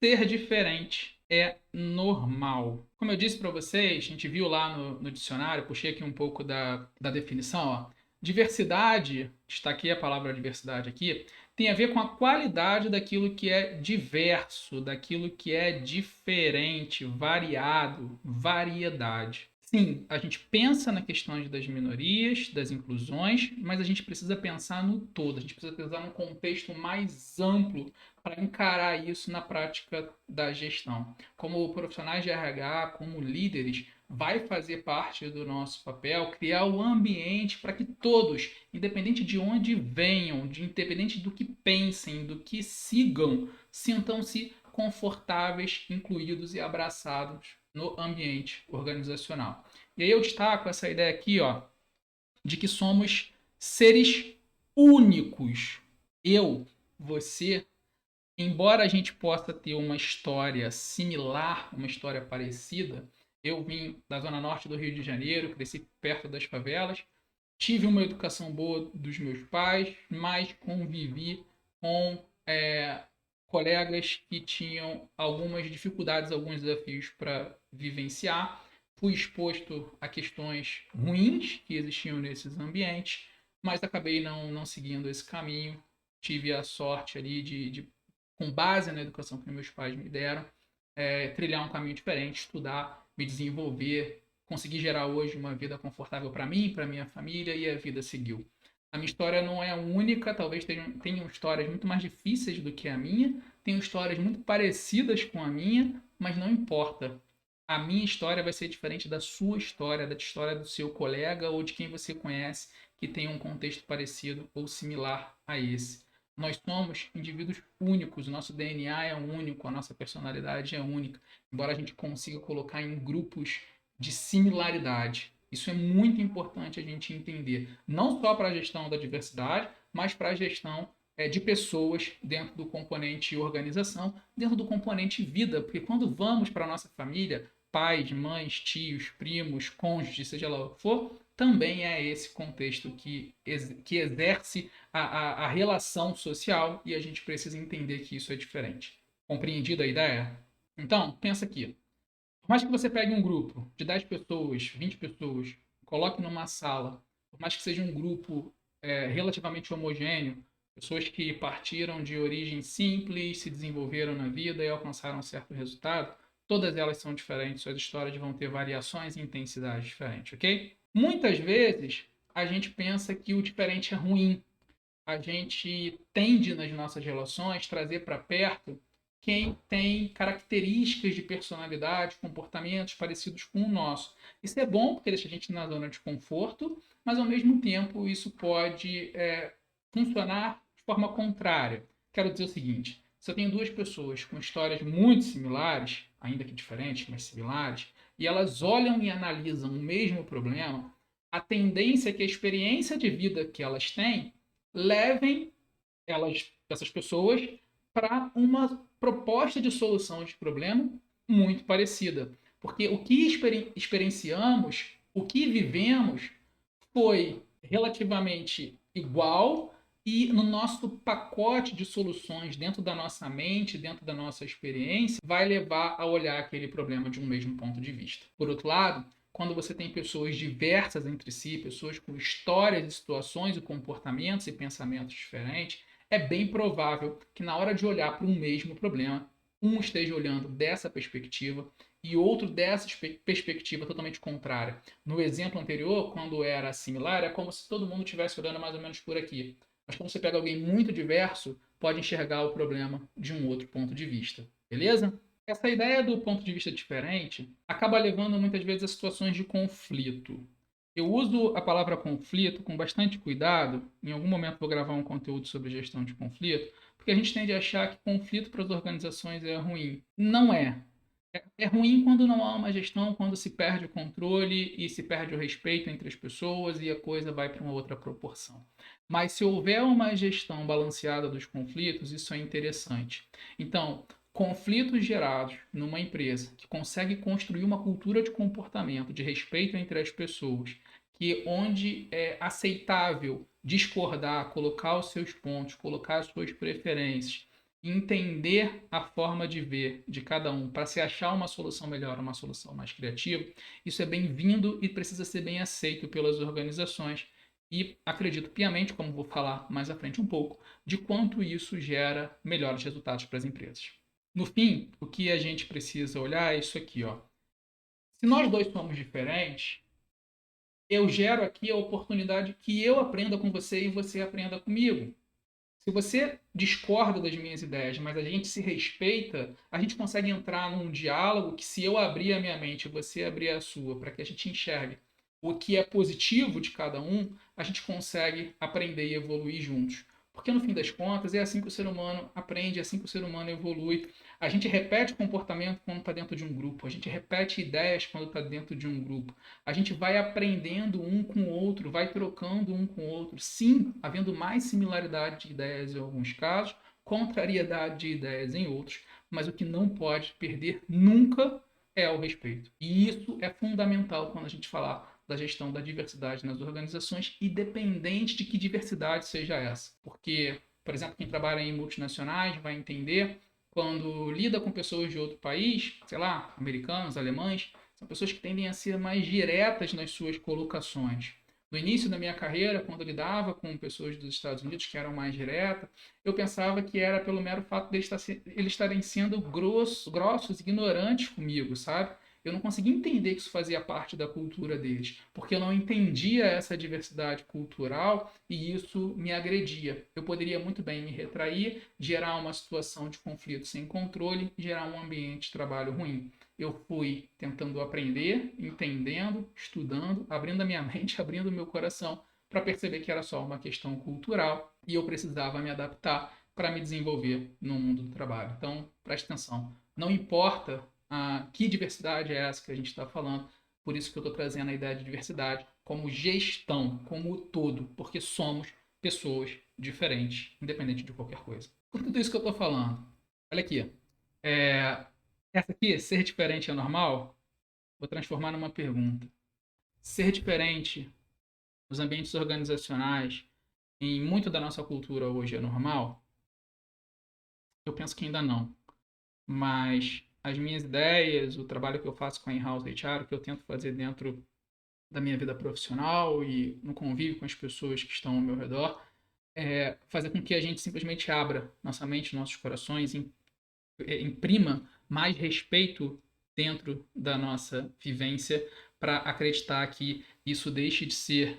Ser diferente é normal. Como eu disse para vocês, a gente viu lá no dicionário, puxei aqui um pouco da definição, ó. Diversidade, destaquei a palavra diversidade aqui, tem a ver com a qualidade daquilo que é diverso, daquilo que é diferente, variado, variedade. Sim, a gente pensa na questão das minorias, das inclusões, mas a gente precisa pensar no todo, a gente precisa pensar num contexto mais amplo para encarar isso na prática da gestão. Como profissionais de RH, como líderes, vai fazer parte do nosso papel criar o ambiente para que todos, independente de onde venham, independente do que pensem, do que sigam, sintam-se confortáveis, incluídos e abraçados no ambiente organizacional. E aí eu destaco essa ideia aqui, ó, de que somos seres únicos. Eu, você, embora a gente possa ter uma história similar, uma história parecida, eu vim da zona norte do Rio de Janeiro, cresci perto das favelas, tive uma educação boa dos meus pais, mas convivi com colegas que tinham algumas dificuldades, alguns desafios para vivenciar. Fui exposto a questões ruins que existiam nesses ambientes, mas acabei não seguindo esse caminho. Tive a sorte ali com base na educação que meus pais me deram, trilhar um caminho diferente, estudar, me desenvolver, conseguir gerar hoje uma vida confortável para mim, para minha família, e a vida seguiu. A minha história não é única, talvez tenham histórias muito mais difíceis do que a minha, tenham histórias muito parecidas com a minha, mas não importa. A minha história vai ser diferente da sua história, da história do seu colega ou de quem você conhece que tem um contexto parecido ou similar a esse. Nós somos indivíduos únicos, o nosso DNA é único, a nossa personalidade é única, embora a gente consiga colocar em grupos de similaridade. Isso é muito importante a gente entender, não só para a gestão da diversidade, mas para a gestão de pessoas dentro do componente organização, dentro do componente vida, porque quando vamos para a nossa família, pais, mães, tios, primos, cônjuges, seja lá o que for, também é esse contexto que exerce a relação social e a gente precisa entender que isso é diferente. Compreendida a ideia? Então, pensa aqui. Por mais que você pegue um grupo de 10 pessoas, 20 pessoas, coloque numa sala, por mais que seja um grupo relativamente homogêneo, pessoas que partiram de origem simples, se desenvolveram na vida e alcançaram um certo resultado, todas elas são diferentes, suas histórias vão ter variações e intensidades diferentes, ok? Muitas vezes a gente pensa que o diferente é ruim, a gente tende nas nossas relações trazer para perto quem tem características de personalidade, comportamentos parecidos com o nosso. Isso é bom porque deixa a gente na zona de conforto, mas ao mesmo tempo isso pode funcionar de forma contrária. Quero dizer o seguinte: se eu tenho duas pessoas com histórias muito similares, ainda que diferentes, mas similares, e elas olham e analisam o mesmo problema, a tendência é que a experiência de vida que elas têm levem essas pessoas para uma proposta de solução de problema muito parecida. Porque o que experienciamos, o que vivemos, foi relativamente igual e no nosso pacote de soluções dentro da nossa mente, dentro da nossa experiência, vai levar a olhar aquele problema de um mesmo ponto de vista. Por outro lado, quando você tem pessoas diversas entre si, pessoas com histórias e situações e comportamentos e pensamentos diferentes, é bem provável que na hora de olhar para um mesmo problema, um esteja olhando dessa perspectiva e outro dessa perspectiva totalmente contrária. No exemplo anterior, quando era similar, é como se todo mundo estivesse olhando mais ou menos por aqui. Mas quando você pega alguém muito diverso, pode enxergar o problema de um outro ponto de vista. Beleza? Essa ideia do ponto de vista diferente acaba levando muitas vezes a situações de conflito. Eu uso a palavra conflito com bastante cuidado. Em algum momento vou gravar um conteúdo sobre gestão de conflito, porque a gente tende a achar que conflito para as organizações é ruim. Não é. É ruim quando não há uma gestão, quando se perde o controle e se perde o respeito entre as pessoas e a coisa vai para uma outra proporção. Mas se houver uma gestão balanceada dos conflitos, isso é interessante. Então, conflitos gerados numa empresa que consegue construir uma cultura de comportamento, de respeito entre as pessoas, que onde é aceitável discordar, colocar os seus pontos, colocar as suas preferências, entender a forma de ver de cada um para se achar uma solução melhor, uma solução mais criativa, isso é bem-vindo e precisa ser bem aceito pelas organizações. E acredito piamente, como vou falar mais à frente um pouco, de quanto isso gera melhores resultados para as empresas. No fim, o que a gente precisa olhar é isso aqui, ó. Se nós dois somos diferentes, eu gero aqui a oportunidade que eu aprenda com você e você aprenda comigo. Se você discorda das minhas ideias, mas a gente se respeita, a gente consegue entrar num diálogo que, se eu abrir a minha mente e você abrir a sua, para que a gente enxergue o que é positivo de cada um, a gente consegue aprender e evoluir juntos. Porque no fim das contas é assim que o ser humano aprende, é assim que o ser humano evolui. A gente repete comportamento quando está dentro de um grupo, a gente repete ideias quando está dentro de um grupo. A gente vai aprendendo um com o outro, vai trocando um com o outro. Sim, havendo mais similaridade de ideias em alguns casos, contrariedade de ideias em outros, mas o que não pode perder nunca é o respeito. E isso é fundamental quando a gente falar da gestão da diversidade nas organizações, independente de que diversidade seja essa. Porque, por exemplo, quem trabalha em multinacionais vai entender quando lida com pessoas de outro país, sei lá, americanos, alemães, são pessoas que tendem a ser mais diretas nas suas colocações. No início da minha carreira, quando eu lidava com pessoas dos Estados Unidos que eram mais diretas, eu pensava que era pelo mero fato de eles estarem sendo grossos, ignorantes comigo, sabe? Eu não conseguia entender que isso fazia parte da cultura deles, porque eu não entendia essa diversidade cultural e isso me agredia. Eu poderia muito bem me retrair, gerar uma situação de conflito sem controle, gerar um ambiente de trabalho ruim. Eu fui tentando aprender, entendendo, estudando, abrindo a minha mente, abrindo o meu coração, para perceber que era só uma questão cultural e eu precisava me adaptar para me desenvolver no mundo do trabalho. Então, preste atenção. Não importa que diversidade é essa que a gente está falando, por isso que eu estou trazendo a ideia de diversidade como gestão, como o todo, porque somos pessoas diferentes, independente de qualquer coisa. Por tudo isso que eu estou falando, olha aqui. É, essa aqui, ser diferente é normal? Vou transformar numa pergunta. Ser diferente nos ambientes organizacionais, em muito da nossa cultura hoje, é normal? Eu penso que ainda não. Mas as minhas ideias, o trabalho que eu faço com a in-house HR, o que eu tento fazer dentro da minha vida profissional e no convívio com as pessoas que estão ao meu redor, é fazer com que a gente simplesmente abra nossa mente, nossos corações, imprima mais respeito dentro da nossa vivência para acreditar que isso deixe de ser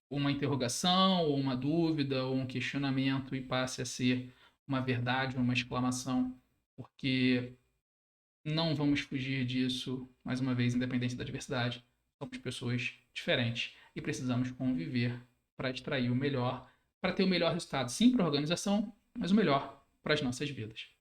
uma interrogação, ou uma dúvida, ou um questionamento e passe a ser uma verdade ou uma exclamação, porque não vamos fugir disso, mais uma vez, independente da diversidade. Somos pessoas diferentes e precisamos conviver para extrair o melhor, para ter o melhor resultado, sim, para a organização, mas o melhor para as nossas vidas.